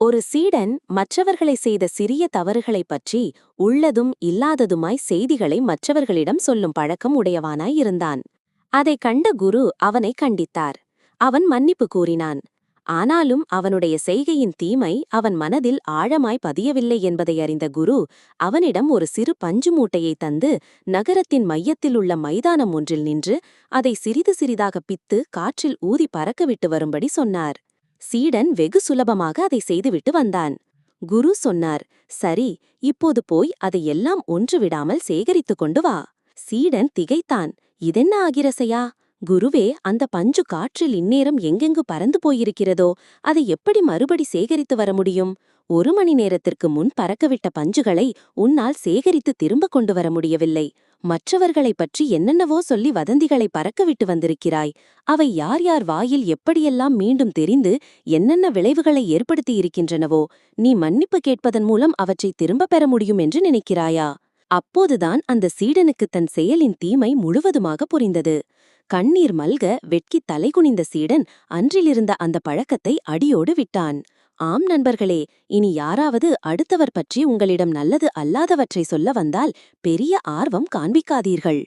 ஒரு சீடன் மற்றவர்களை செய்த சிறிய தவறுகளைப் பற்றி உள்ளதும் இல்லாததுமாய் செய்திகளை மற்றவர்களிடம் சொல்லும் பழக்கம் உடையவானாய் இருந்தான். அதைக் கண்ட குரு அவனை கண்டித்தார். அவன் மன்னிப்பு கூறினான். ஆனாலும் அவனுடைய செய்கையின் தீமை அவன் மனதில் ஆழமாய் பதியவில்லை என்பதை அறிந்த குரு அவனிடம் ஒரு சிறு பஞ்சு மூட்டையை தந்து நகரத்தின் மையத்திலுள்ள மைதானம் ஒன்றில் நின்று அதை சிறிது சிறிதாக பித்து காற்றில் ஊதி பறக்கவிட்டு வரும்படி சொன்னார். சீடன் வெகு சுலபமாக அதை செய்துவிட்டு வந்தான். குரு சொன்னார், சரி, இப்போது போய் அதை எல்லாம் ஒன்று விடாமல் சேகரித்துக் கொண்டு வா. சீடன் திகைத்தான். இதென்ன ஆகிரசையா? குருவே, அந்த பஞ்சு காற்றில் இந்நேரம் எங்கெங்கு பறந்து போயிருக்கிறதோ அதை எப்படி மறுபடி சேகரித்து வர முடியும்? 1 மணி நேரத்திற்கு முன் பறக்கவிட்ட பஞ்சுகளை உன்னால் சேகரித்து திரும்ப கொண்டு வர முடியவில்லை. மற்றவர்களைப் பற்றி என்னென்னவோ சொல்லி வதந்திகளை பறக்கவிட்டு வந்திருக்கிறாய். அவை யார் யார் வாயில் எப்படியெல்லாம் மீண்டும் தெரிந்து என்னென்ன விளைவுகளை ஏற்படுத்தியிருக்கின்றனவோ நீ மன்னிப்பு கேட்பதன் மூலம் அவற்றை திரும்பப் பெற முடியும் என்று நினைக்கிறாயா? அப்போதுதான் அந்த சீடனுக்கு தன் செயலின் தீமை முழுவதுமாக புரிந்தது. கண்ணீர் மல்க வெட்கித் தலைகுனிந்த சீடன் அன்றிலிருந்த அந்த பழக்கத்தை அடியோடு விட்டான். ஆம் நண்பர்களே, இனி யாராவது அடுத்தவர் பற்றி உங்களிடம் நல்லது அல்லாதவற்றை சொல்ல வந்தால் பெரிய ஆர்வம் காண்பிக்காதீர்கள்.